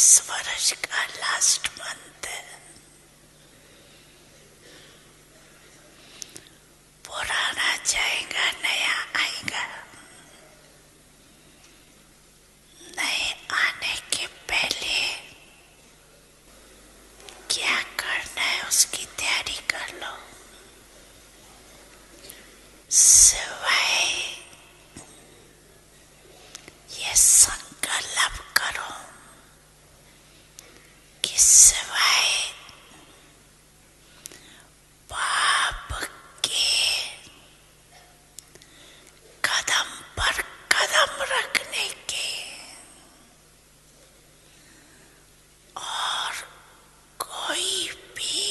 इस वर्ष का लास्ट मंथ है। पुराना जाएगा, नया आएगा। नए आने के पहले क्या करना है उसकी तैयारी कर लो। सिवाय ये संकल्प करो कि सिवाय पाप के कदम पर कदम रखने के और कोई भी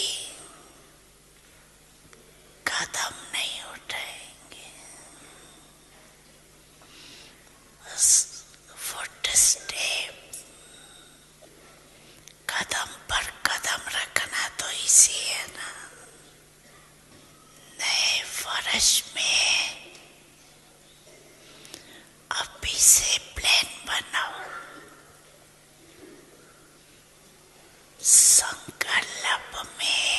कदम नहीं उठाएंगे। फुट स्टेप, कदम पर कदम रखना तो इसी है ना। नए वर्ष में अभी से प्लान बनाओ। संकल्प में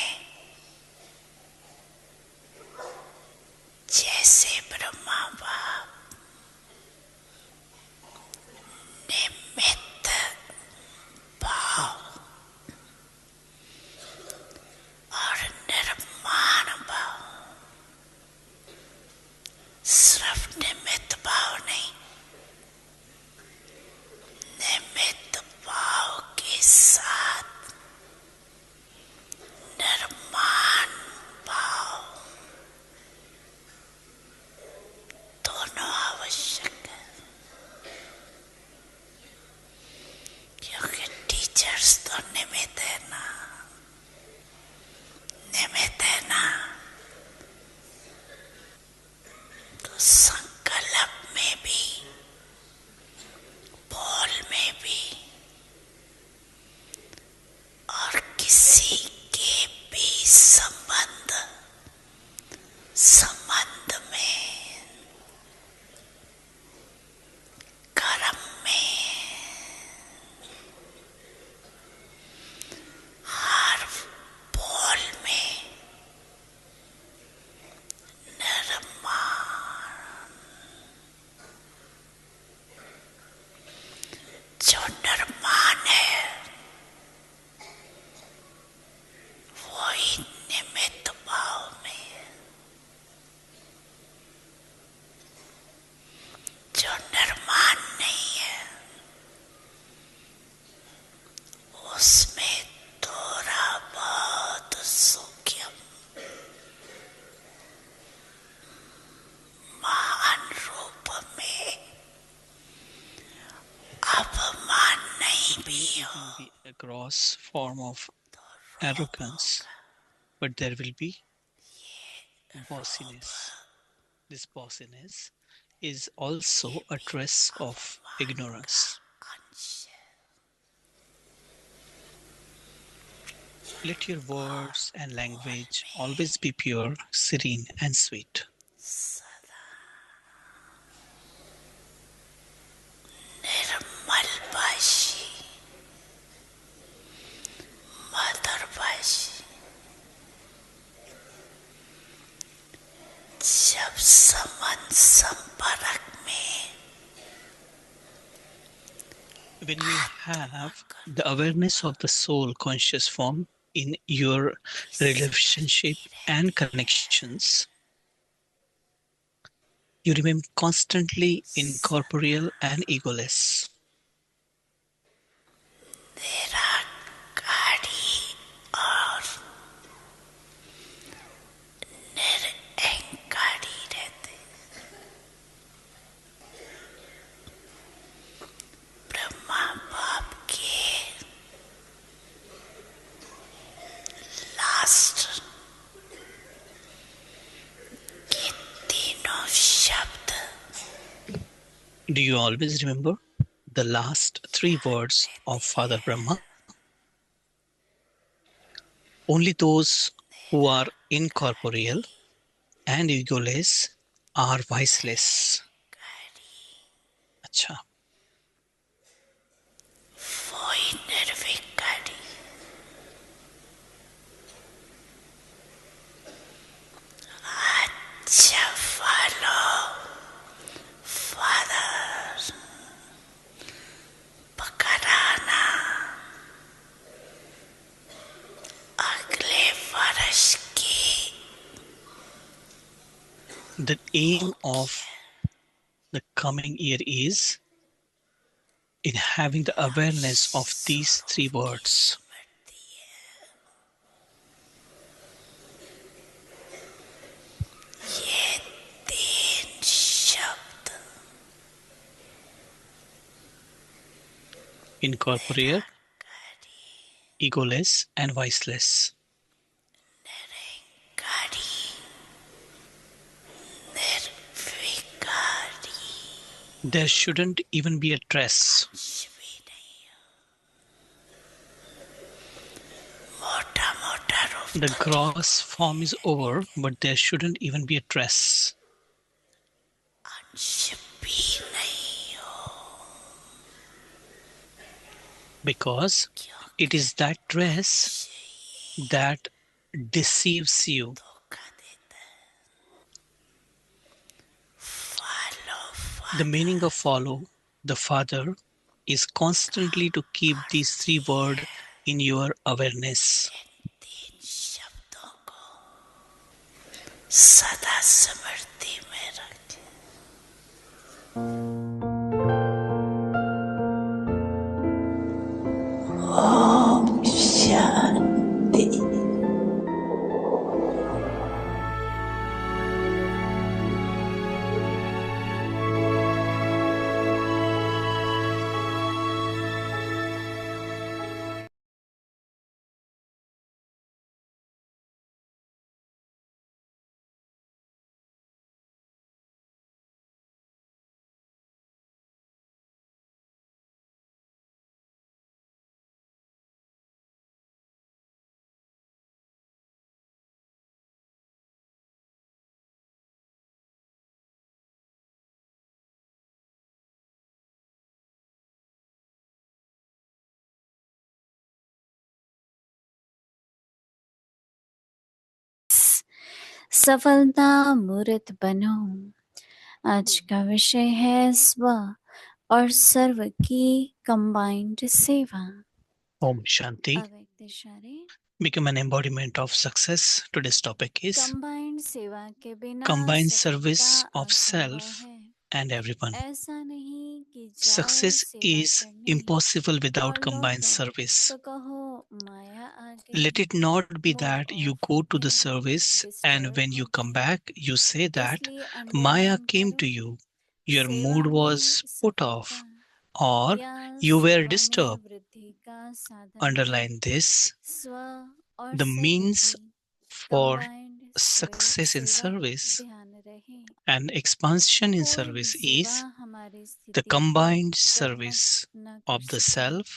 जैसे ब्रह्मा बाप निमित्त भाव और निर्माण भाव, सिर्फ निमित्त भाव नहीं, निमित्त भाव के साथ निर्माण भाव दोनों आवश्यक है। क्योंकि टीचर्स तो निमित्त है ना, निमित्त है ना। तो संकल्प में भी, बोल में भी और किसी के भी संबंध में, कर्म में, हर बोल में निर्माण। जो निर्माण है वही निमित्त भाव में है। जो निर्माण नहीं है उसमें थोड़ा बहुत सूक्ष्म महान रूप में अपमान नहीं भी हो। A gross form of arrogance, but there will be bossiness. This bossiness is also a trace of ignorance. Let your words and language always be pure, serene, and sweet. निर्मल भाषी, मधुर भाषी। जब संपर्क में, When you have the awareness of the soul conscious form in your relationship and connections, you remain constantly incorporeal and egoless. निराकारी और निरअहंकारी रहते। ब्रह्मा बाप के last के तीनों शब्द, Do you always remember the last three words of Father Brahma? Only those who are incorporeal and egoless are viceless. अच्छा, वही The aim of the coming year is in having the awareness of these three words. ये तीन शब्द Incorporeal, egoless, and viceless. Nirankari निर्विकारी There shouldn't even be a trace. कुछ भी नहीं मोटा मोटा रूप The gross form is over, but there shouldn't even be a trace. कुछ भी नहीं हो Because it is that dress that deceives you. धोखा देता है follow The meaning of follow the Father is constantly to keep these three words in your awareness. तीन शब्दों को सदा स्मृति में रखें ओम शांति सफलता मूर्त बनो। आज का विषय है स्व और सर्व की कंबाइंड सेवा। Om Shanti. अव्यक्त इशारे Become an embodiment of success. Today's topic is combined सेवा के बिना combined सफलता service of असंभव self है। and everyone. ऐसा नहीं कि जाओ Success सेवा is करने impossible और without combined लौटो service. तो कहो माया आ गई। Let it not be mood that you of go हो to the गया, service and disturb when you हो come गया। back, you say that इसलिए Maya अंडरलाइन came करो to you, your सेवा mood he was put off, सफलता or या you were सेवा में disturbed. वृद्धि का साधन है। Underline this. स्व और The सर्व means की for कंबाइंड success in सेवा service ध्यान रहे। and expansion in कोई भी service सेवा is हमारी the स्थिति को combined डगमग service न कर of the सके। self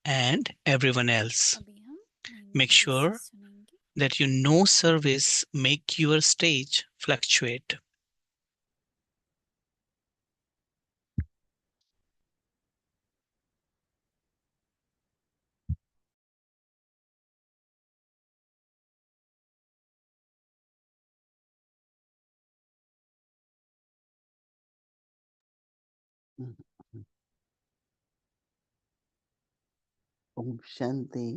and everyone else. अभी हम Make धीरे से sure सुनेंगे। that you know service make your stage fluctuate. Om Shanti.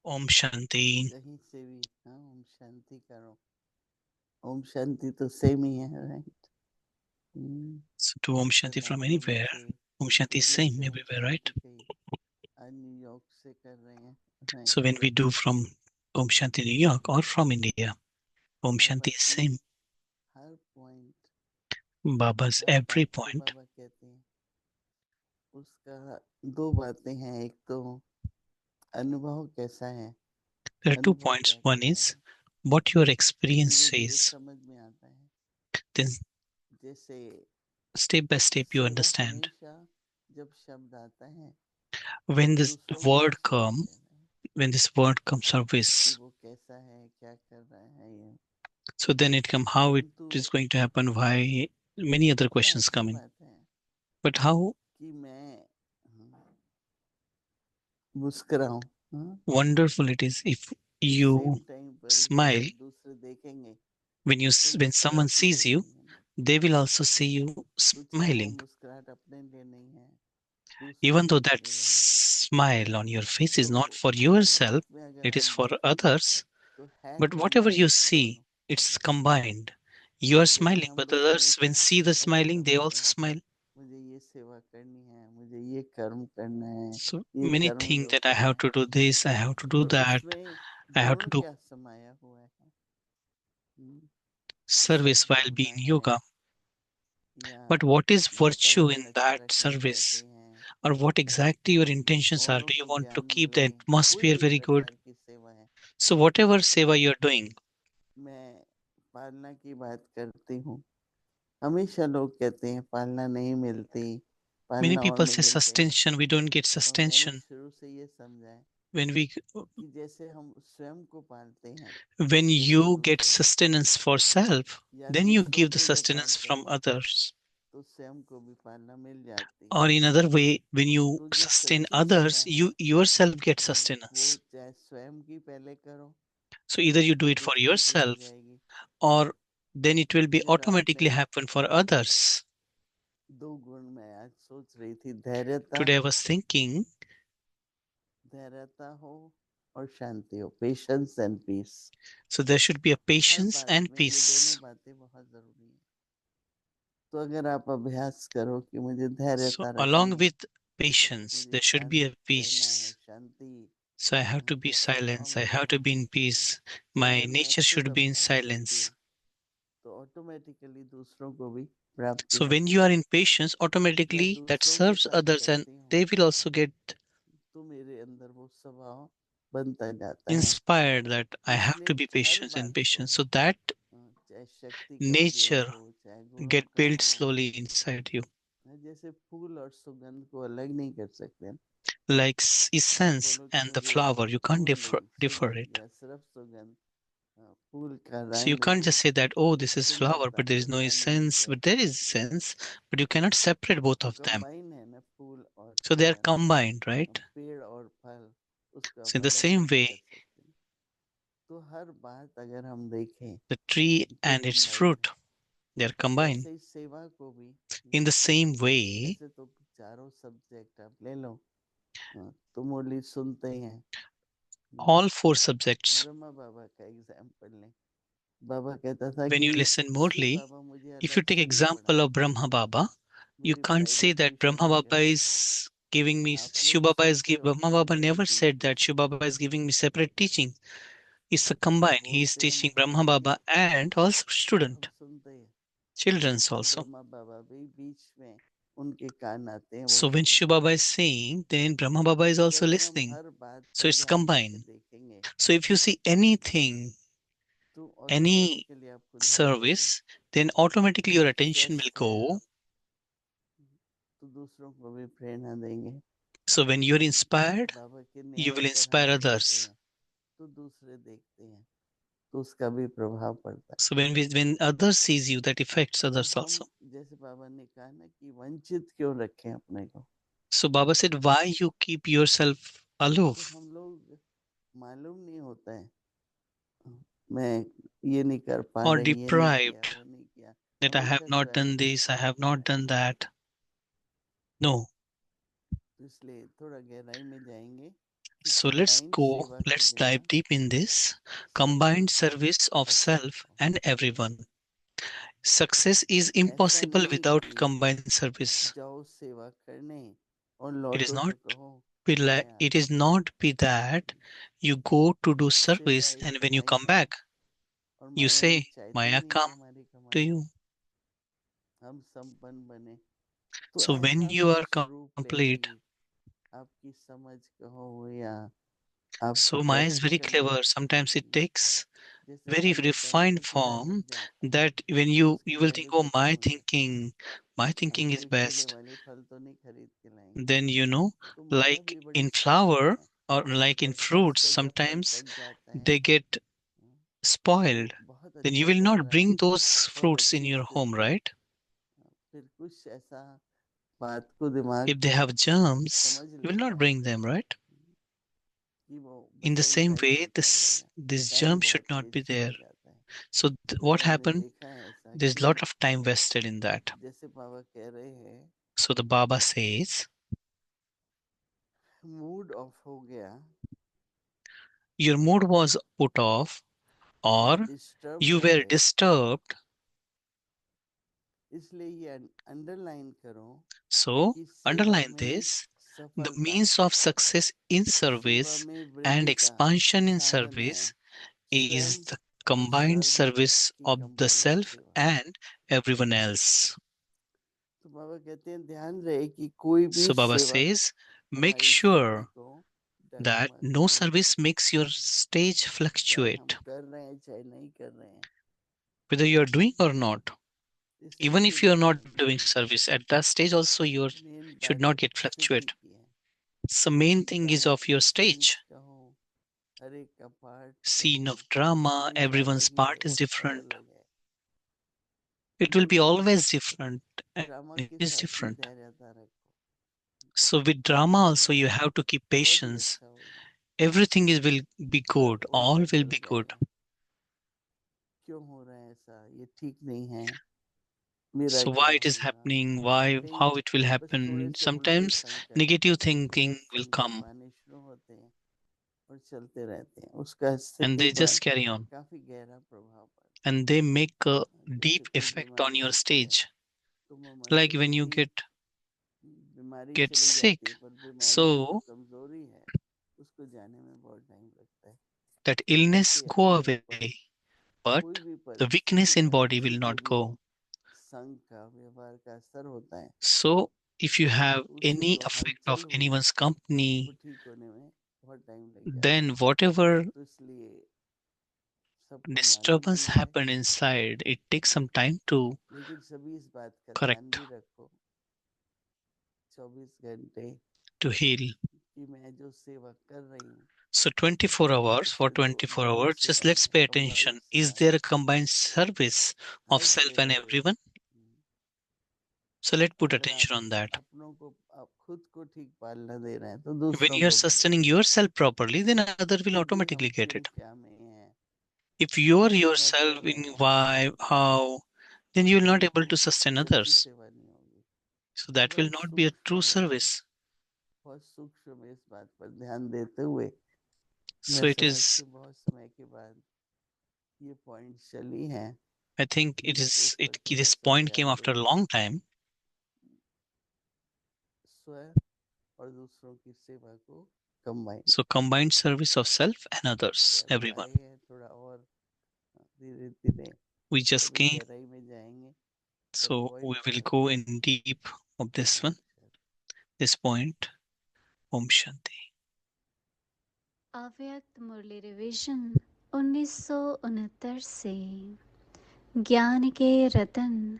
Om Shanti. कहीं से भी हाँ ओम शांति करो। ओम शांति तो सेम ही है, right? So do Om Shanti from anywhere. Om Shanti is same everywhere, right? New York से कर रहे हैं, right? So when we do from Om Shanti New York or from India, Om Baba Shanti is की same. हर point, Baba's हर every बात को point. बाबा कहते हैं। उसका दो बातें हैं, एक तो अनुभव कैसा है, There are 2 अनुभव points. क्या One कहता is है, what your experience धीरे धीरे says. समझ में आता है। Then जैसे step by step you सेवा understand. हमेशा जब शब्द आता है When तो this दूसरों को word अच्छी come, लगता है when this word comes कि service, वो कैसा है, क्या कर रहा है ये। so then it come how it परंतु is going to happen, why many other क्या questions अच्छी coming. बात है But how कि मैं मुस्कुराऊं, हाँ? wonderful it is if same you time पर smile जब दूसरे देखेंगे when तो when someone मुस्कुराते sees you, देखेंगे ना। they will also see you तो चाहे वो smiling. मुस्कुराहट अपने लिए नहीं है, दूसरों Even के though that लिए है, smile on your face is तो not for हर yourself, बात में अगर it is हम for देखें others. तो है But whatever you combined see, दोनों। it's combined. You are जैसे smiling, हम but लोग others, when हमेशा see the bhajan smiling, they रमाते also हैं, smile. मुझे ये सेवा करनी है, मुझे ये कर्म करना है, So ये many कर्म think योग that I करना have है। to do this, I have to do तो that, उसमें I have to गुण do क्या समाया हुआ है? हम्म, service while being सद्भावना है, yoga. या But what is virtue in वातावरण अच्छा that रखना चाहते service? हैं, Or what exactly your intentions are? औरों Do you को want to ज्ञान keep the मिले, कोई atmosphere भी very good? प्रकार की सेवा है। So whatever seva you're doing, मैं पालना की बात करती हूँ, हमेशा लोग कहते हैं पालना नहीं मिलती, many पालना और people say मिले क्या। sustention, we don't get और मैंने sustention. शुरू से ये समझा है When we कि जैसे हम स्वयं को पालते हैं, when वैसे you get दूसरों को, sustenance for self, या then you दूसरों give the के लिए sustenance पालते from हैं, others. तो स्वयं को भी पालना मिल जाती है। Or in other way, when you तो जो sustain सच्ची सेवा others, है, you yourself get वो sustenance. चाहे स्वयं की पहले करो, So either you do तो it for दूसरों की हो yourself, जाएगी। or then it will be फिर automatically आपने happen for others. दो गुण मैं आज सोच रही थी, धैर्यता, Today I was thinking, धैर्यता हो और शांति हो, patience and peace. so there should be a हर patience बात and में ये दोनों peace. बातें बहुत जरूरी है। तो अगर आप अभ्यास करो कि मुझे So धैर्यता रखनी along है, with patience, मुझे there should शांत be a रहना है, peace. Shanti, So I have to be मैं सेवाओं silence. I में have to रहूं, be in peace. तो My अगर मैं nature खुद should be in अभ्यास करती silence. हूँ, तो ऑटोमेटिकली दूसरों को भी प्राप्ति So when होती you are है। in patience, या automatically that दूसरों के serves साथ others and करती हूँ, they will also get तो मेरे अंदर वो स्वभाव बनता जाता है। inspired that I have इसलिए to be her patient and बात को, patient. So that चाहे शक्ति का प्रयोग nature हो, चाहे गुणों get का built हो, slowly inside you. जैसे फूल और सुगंध को अलग नहीं कर सकते ना। Like आप essence बोलो कि and the मुझे flower, you can't only differ सुगंध it. या सिर्फ सुगंध, फूल का So you रंग can't just say that, oh, this is flower, सुंदरता but there से is no रंग मिल essence. But जाता there है। is sense, but you cannot separate both तो of them. कंबाइन है ना फूल और So they are सुगंध, combined, right? पेड़ और फल, उसको So आप in the अलग same नहीं कर way, सकते। तो हर बात अगर हम देखें the tree तो and its कंबाइन fruit, है। they are combined. वैसे ही सेवा को भी, In the same way, ऐसे तो चारों सब्जेक्ट आप ले लो, तो मुरली सुनते ही हैं। all four subjects, ब्रह्मा बाबा का एग्जाम्पल लें, बाबा कहता था when कि you listen शिव morely, बाबा मुझे if you अलग take से नहीं example of पढ़ाते, Brahma Baba, you मेरी can't say private that tuition Brahma में Baba करते हैं। is giving me, आप Shiv लोग Baba is सुनते give, हो Brahma Baba अलग never beach said that beach Shiv में, Baba is giving me separate teaching. It's a वो combine. He is बोलते हैं teaching Brahma Maharaj, Baba and also हम student, सुनते हैं। children's तो also. ब्रह्मा बाबा भी बीच में उनके कान आते हैं, वो So when Shiv सुनते Baba हैं। is saying, then Brahma Baba is तो also अगर हम listening. हर बात So पर it's ध्यान देके combined. देखेंगे, So if you see anything, तो any ऑटोमेटिकली आपको ध्यान जाएगी। service, then automatically your आप attention will स्वस्थ हैं go. आप, तो दूसरों को भी प्रेरणा देंगे। So when you're inspired, बाबा के you न्याय will पर inspire हम चलते others. हैं, तो दूसरे देखते हैं, तो उसका भी प्रभाव पड़ता है। So when others sees you, that affects तो others हम, also. जैसे बाबा ने कहा ना कि वंचित क्यों रखें अपने को, So Baba said, why you keep yourself तो aloof हम लोग मालूम नहीं होता है, मैं ये नहीं कर पा or रहे, ये नहीं किया, deprived वो नहीं किया, that I have हमेशा not स्वयं done को this, I have कोसते not रहते done हैं। that? No. तो इसलिए थोड़ा गहराई में जाएंगे कि So कंबाइंड सेवा के let's बिना dive deep in this सफल combined service of self असंभव। and everyone. Success is ऐसा impossible नहीं without कि combined service. जाओ सेवा करने और It is लौटो not तो कहो be मैं like, आ it गया। is not be that you go to do सेवा service एक and when you come माया है, back, और you माया ये say, चाहती ही Maya नहीं come कि हमारी to कमाई हो, you. हम संपन्न बने। तो So when ऐसा you are कुछ रूप complete, लेगी, आपकी समझ कहो या आप so Maya is very practically, clever. Sometimes it takes जैसे very फल होता है ना, refined तो कीड़ा form लग जाता है, that when तो you उसके will think, पहले oh, खत्म हो जाता my है। thinking is कोई कीड़े best. वाले फल तो नहीं खरीद के लाएंगे। Then तो माया like भी बड़ी in स्पष्ट flower है, or like in जैसा fruits, उसका जब फल sometimes पक जाता है, they get तो spoiled. बहुत Then you अच्छा will लग not रहा है, bring those बहुत fruits in अच्छी your home, स्थिति है। right? फिर कुछ ऐसा बात को, दिमाग If they को have germs, समझ you will लेता not है bring them, right? कि वो In the बस अभी same टाइम way, निकालेगा, this germ टाइम should बहुत not तेज be चला there. जाता है। So तो what मैंने happened? देखा है ऐसा There's a कि lot of time wasted in that. जैसे बाबा कह रहे हैं, So the Baba says, mood off हो गया, your mood was put off, or disturb you हो were गए, disturbed. इसलिए ये अंडरलाइन करो So, कि सेवा underline में this: the सफलता means of success in सेवा service में and वृद्धि का expansion in साधन है service is स्वयं the और combined सर्व service की of the कंबाइंड self सेवा। and everyone else. तो बाबा कहते हैं ध्यान रहे कि कोई भी So, Baba सेवा says, make हमारी स्थिति sure को that डगमग no नहीं service करे, makes your stage चाहे हम fluctuate, कर रहे हैं चाहे नहीं कर रहे हैं। whether you are doing or not. इसलिए Even if you सेवा are not करनी doing है। service, at that stage also you main should बात not get स्थिति fluctuate. की है, So main thing is चाहे of your सीन्स stage. का हो, हर एक का पार्ट Scene कहो, of drama, हमेशा everyone's अलग ही part is रहेगा, हर different. अलग है। It will be always different, and drama it के is साथ भी different. धैर्यता रखो, So with drama also you have to keep बहुत ही patience. अच्छा होगा, Everything is will be her good. All उलझन will टल be good. जाएगा। क्यों हो रहा है ऐसा, ये ठीक नहीं है, मेरा So क्या why it is होगा, happening? Why कई how it will बस थोड़े happen? से उल्टे Sometimes संकट, negative thinking गलत will संकट come आने शुरू होते हैं और चलते रहते हैं, उसका and स्थिति they पर just carry on काफी गहरा प्रभाव पड़ता and they make a है। जैसे deep कोई effect on बीमारी your होती है stage. तो Like मोमेंटली when you भी बीमारी get चली जाती है, sick, पर बीमारी की जो so कमजोरी है उसको जाने में बहुत टाइम लगता है। that illness ऐसे go अपने away, ऊपर but कोई भी the weakness परिस्थिति in का body will किसी के not भी go. संग का व्यवहार का असर होता है, So if you have तो उससे any जो effect हलचल of हुई anyone's वो company, ठीक होने में बहुत टाइम लग जाता then है। whatever तो इसलिए सबको मालूम disturbance भी है, happen inside, it takes some time to लेकिन सभी इस बात का ध्यान correct, भी रखो 24 घंटे to heal. कि मैं जो सेवा कर रही हूँ So 24 hours, for उससे जो 24 मानव hours, just सेवा let's है, pay कंबाइंड attention. Is सेवा there है, a combined service of her self and सेवा में everyone? So let's put अगर आप attention on that. अपनों को आप खुद को ठीक पालना दे रहे हैं तो When दूसरों you're को भी दो। sustaining yourself properly, then other will यदि automatically हम get किन it. क्या में हैं, If किस you're सेवा कर yourself रहे in हैं, why, how, then you will not able तो to sustain सच्ची others. सेवा नहीं होगी। So तो that will not be a true service. बहुत सूक्ष्म में इस बात पर ध्यान देते हुए So मैं it समझ is, के बहुत समय के बाद ये पॉइंट चली हैं, I think मैंने तो इस पर थोड़ा this सा point came ध्यान after a देके long time. स्वयं और दूसरों की सेवा को combine So combined service of self and others, अभी everyone. आए हैं थोड़ा और धीरे धीरे We just अभी came, गहराई में जाएंगे तो so we पॉइंट्स will हैं। go in deep of this one, अच्छा, this point. Om Shanti. अव्यक्त मुरली रिवीजन 1969 से ज्ञान के रतन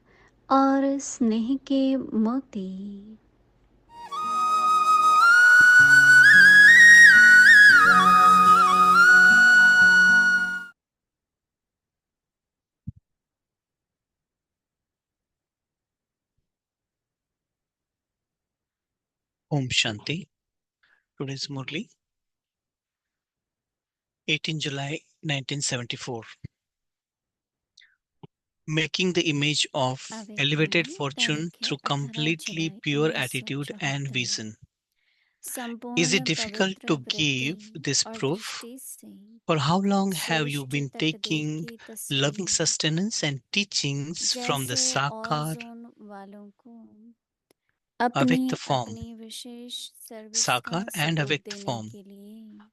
और स्नेह के मोती। Om Shanti. Today's Murli, 18 July 1974. Making the image of elevated fortune through completely pure attitude and vision. Is it difficult to give this proof? For how long have you been taking loving sustenance and teachings from the Sakar, Avyakta form, Sakar and Avyakta form?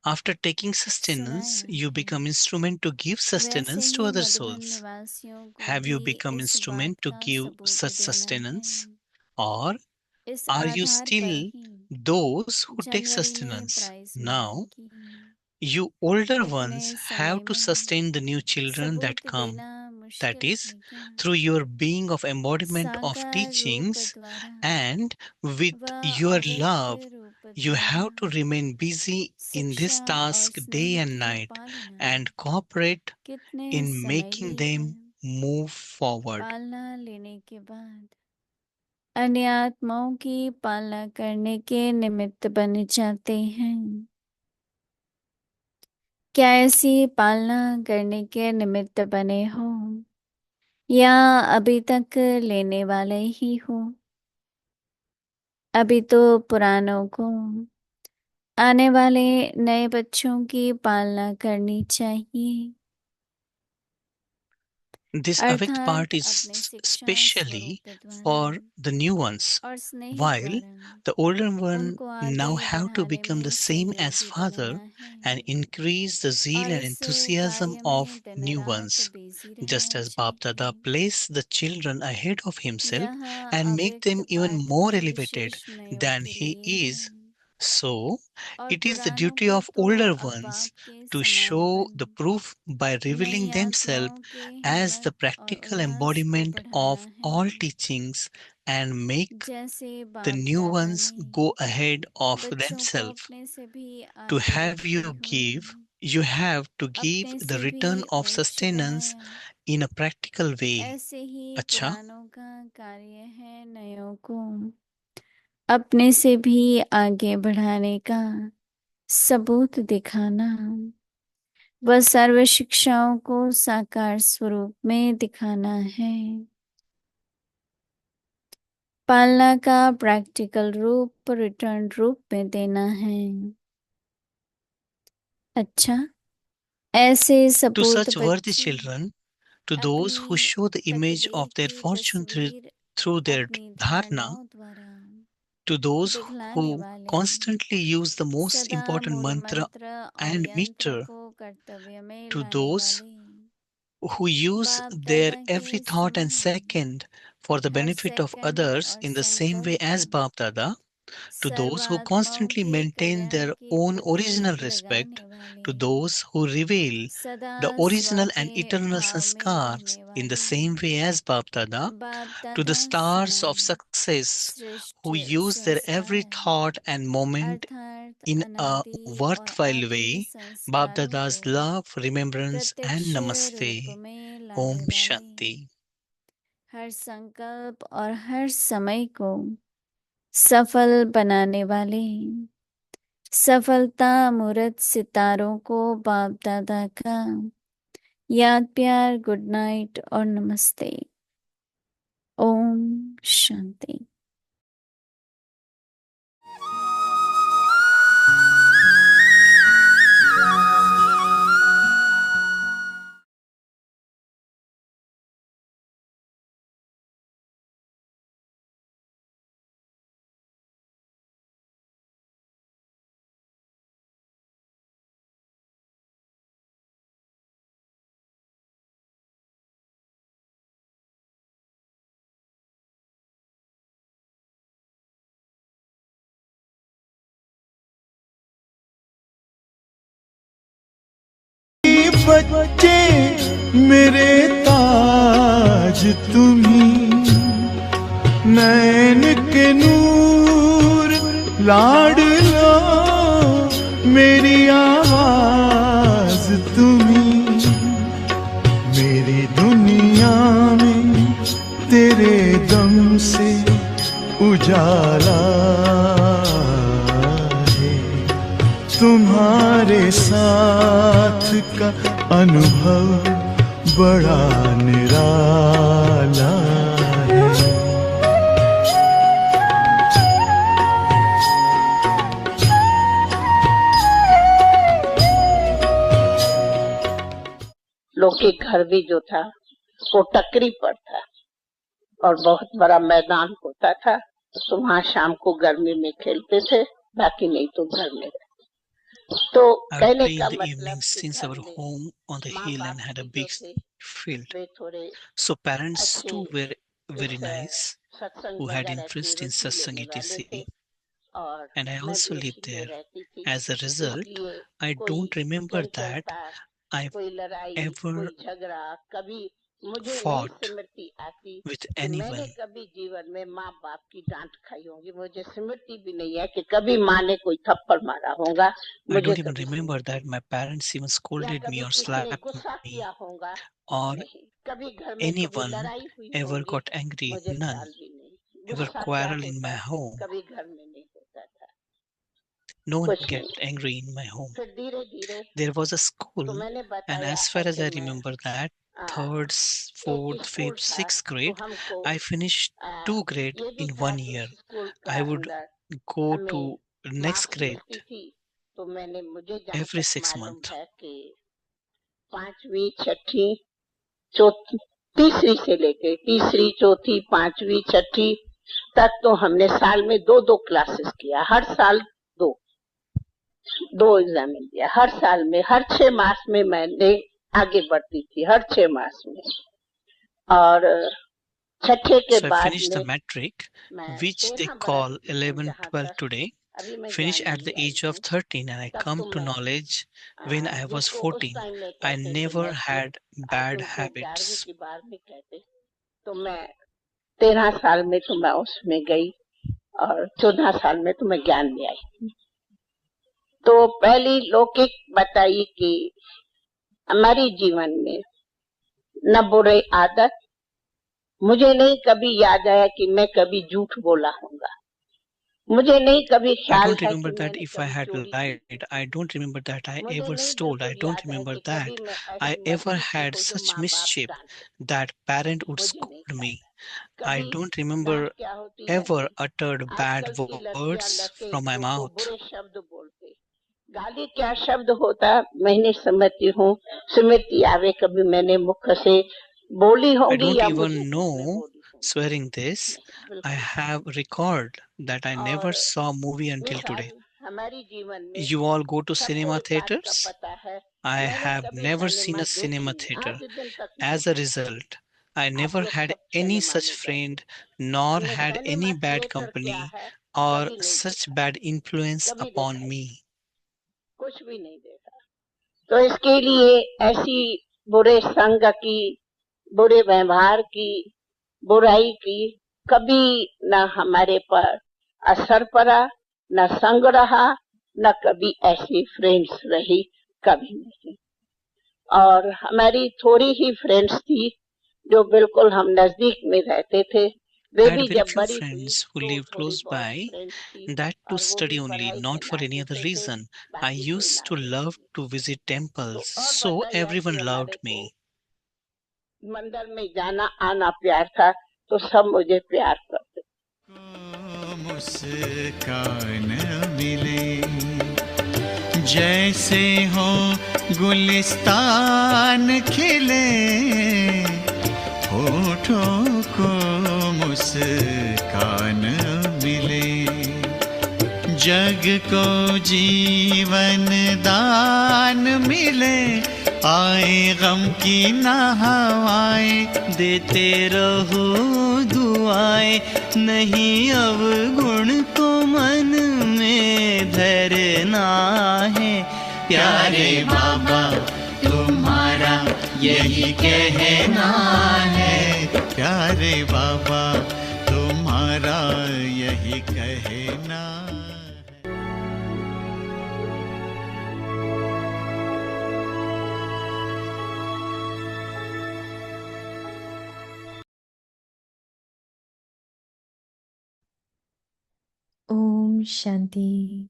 After taking sustenance, you become instrument to give sustenance to other souls. Have you become instrument to give such sustenance? Or are you still those who take sustenance? Now, you older ones have to sustain the new children that come. That is, through your being of embodiment of teachings, and with your love, you have to remain busy in this task day and night and cooperate in making them move forward. पालना लेने के बाद अन्य आत्माओं की पालना करने के निमित्त बन जाते हैं। क्या ऐसी पालना करने के निमित्त बने हो या अभी तक लेने वाले ही हो? अभी तो पुरानों को आने वाले नए बच्चों की पालना करनी चाहिए, This awake अर्थात part अपने is शिक्षा specially स्वरूप द्वारा for the new ones, और स्नेह while द्वारा the older one उनको now आगे have to बढ़ाने become the में same as सहयोगी father बनाना है and increase the zeal और and इससे enthusiasm कार्य of में दिन new रात ones. बिजी Just रहना as Bap Dada चाहिए। placed the children ahead of himself यहाँ and make अव्यक्त them even पाठ more में elevated विशेष नयों than के he लिए is, है so और it is the पुरानों duty को of तो older अब ones बाप के to समान show बन the proof by revealing नई themselves आत्माओं के as the हिम्मत और practical उल्लास को embodiment बढ़ाना of है, all teachings and make जैसे the बाप new दादा ones ने go ahead of बच्चों को themselves. अपने से भी To आगे have बढ़ते you हुए give, you have to give अपने the से return भी of ऊंच sustenance बनाया। in a practical way. ऐसे ही अच्छा, पुरानों का कार्य है नयों को अपने से भी आगे बढ़ाने का सबूत दिखाना, वह सर्व शिक्षाओं को साकार स्वरूप में दिखाना है, पालना का प्रैक्टिकल रूप रिटर्न रूप में देना है। अच्छा, ऐसे to सपूत such worthy बच्चे children, to those who अपनी show the image तकदीर of their की fortune तस्वीर through their अपनी dharana, धारणाओं द्वारा to those दिखलाने who वाले constantly use the most सदा important मूल mantra मंत्र और and यंत्र meter, को कर्तव्य में to लाने those वाले who use बाप their दादा every के thought and समान second for the her benefit of second others और in the same way as संकल्प Bap Dada, to those who सर्वात्माओं constantly के maintain कल्याण their के own प्रति original respect, लगाने वाले to those who reveal सदा the स्व original and के eternal भाव में sanskars रहने in the वाले same way as Bap Dada, बाप to the दादा stars of समान success श्रेष्ठ who use their every संस्कार thought and moment अर्थात in a अनादि और worthwhile आदि way, Bap संस्कारों को Dada's love, remembrance, and प्रत्यक्ष रूप namaste. में Om लाने वाले Shanti. हर संकल्प और हर समय को सफल बनाने वाले सफलता मूर्त सितारों को बाप दादा का याद प्यार गुड नाइट और नमस्ते। ओम शांति। बच्चे मेरे ताज तुम्ही, नैन के नूर लाडलो मेरी आवाज तुम्ही, मेरी दुनिया में तेरे दम से उजाला है, तुम्हारे साथ का अनुभव बड़ा निराला है। लोग के घर भी जो था वो टकरी पर था और बहुत बड़ा मैदान होता था, तो वहाँ शाम को गर्मी में खेलते थे, बाकी नहीं तो घर में। तो I would कहने play का in the मतलब evenings कि since घर our में home on the माँ hill बाप and had a भी जो big थे field. वे थोड़े So parents अच्छे too were very इस nice, सत्संग who had वगैरह की interest in रुचि Satsang लेने वाले थे etc. और And I मैं also भी lived उसी में there. रहती थी, As a result, इसलिए I कोई don't remember टेंशन that था, I've कोई लड़ाई, ever कोई झगड़ा कभी मुझे नहीं fought स्मृति आती with कि मैंने anyone. कभी जीवन में माँ बाप की डांट खाई होगी। मुझे स्मृति भी नहीं है कि कभी माँ ने कोई थप्पड़ मारा होगा। I मुझे don't even कभी remember Smriti that my parents even या scolded me कभी or किसी ने slapped गुस्सा me किया होगा, or नहीं। कभी घर में कभी anyone लड़ाई हुई ever होगी, got angry. मुझे None ख्याल भी नहीं। ever गुस्सा क्या quarrel in होता my है home. कभी घर में नहीं होता था, No one कुछ get नहीं। angry in my home. फिर धीरे धीरे There was a तो school, मैंने and बताया as far है as कि I मैं remember that, आ, third, एक fourth, स्कूल fifth, था sixth तो grade, हमको I finished two grade ये भी in था one कि year. उस स्कूल के I would अंदर go हमें to next मार्क्स grade मिलती थी तो मुझे जहाँ every तक 6 मालूम months. है कि 5वीं, 6ठी, चौथी, तीसरी से लेके तीसरी, चौथी, 5वीं, 6ठी तक तो हमने साल में 2-2 क्लासेस किया। हर साल दो एग्जाम दिया। हर साल में, हर 6 मास में मैंने आगे बढ़ती थी, हर 6 मास में। और छठे के So I बाद finished the में matric, मैं which they 13 call बरस की थी 11, जहाँ 12 तक today. अभी मैं Finish ज्ञान at the नहीं आई age of हूँ। 13 and I तब come तो to मैं knowledge when I was जिसको उस 14. टाइम में I कहते थे never मैट्रिक, had आज bad उनको 11वीं habits. की 12वीं कहते। तो मैं 13 साल में तो मैं उसमें गई और 14 साल में तो मैं ज्ञान में आई। तो पहली लौकिक बताई कि हमारी जीवन में न बुरे आदत, मुझे नहीं कभी याद आया कि मैं कभी झूठ बोला होगा। मुझे नहीं कभी I ख्याल don't है remember कि that मैंने if I कभी had चोरी की lied. थी। I don't remember that I मुझे ever नहीं stole. I बिल्कुल don't याद है remember कि that कभी मैं I ऐसी ever मस्ती की had हो जो such माँ बाप mischief डांटे। that parent would मुझे नहीं scold ख्याल me. है। I कभी don't डांट remember क्या होती है। ever uttered bad आजकल की लड़कियां words लड़के from my जो mouth. बुरे शब्द बोलते, गाली क्या शब्द होता मैं नहीं समझती हूँ। स्मृति आवे कभी मैंने मुख से बोली I होंगी don't या मुझे even मैं know बोली होंगी। swearing this. नहीं, I बिल्कुल। have record that I never और saw movie until मिसाल today. हमारी जीवन में You all go to सबको cinema एक बात का theaters? पता है, I मैंने have कभी never seen cinema a cinema देखी theater. आज दिन तक नहीं As a देखी। result, I आप never लोग had सब any सिनेमा such में गए। friend nor हमने had cinema any bad theatre क्या company है or कभी नहीं such देखा, bad influence कभी upon देखा ही me. कुछ भी नहीं देखा। तो इसके लिए ऐसी बुरे संग की, बुरे व्यवहार की, बुराई की कभी न हमारे पर असर पड़ा, न संग रहा, न कभी ऐसी फ्रेंड्स रही, कभी नहीं। और हमारी थोड़ी ही फ्रेंड्स थी जो बिल्कुल हम नजदीक में रहते थे। वे I had भी very जब few बड़ी हुई friends who तो lived थोड़ी close बहुत by, फ्रेंड्स थी that to और वो study भी only, पढ़ाई के not for any other नाते से थे, reason. I बाकी कोई used to नाते love नहीं। to visit तो temples, और so बताइए everyone कि loved हमारे को me. मंदिर में जाना आना प्यार था तो सब मुझे प्यार करते। मुस्कान मिले जैसे हो गुलिस्तान खिले, होठों को मुस्कान मिले, जग को जीवन दान मिले, आए गम की ना हवाएं, देते रहो दुआएं, नहीं अवगुण को मन में धरना है। प्यारे बाबा तुम्हारा यही कहना है, प्यारे बाबा तुम्हारा यही कहना है। ओम शांति।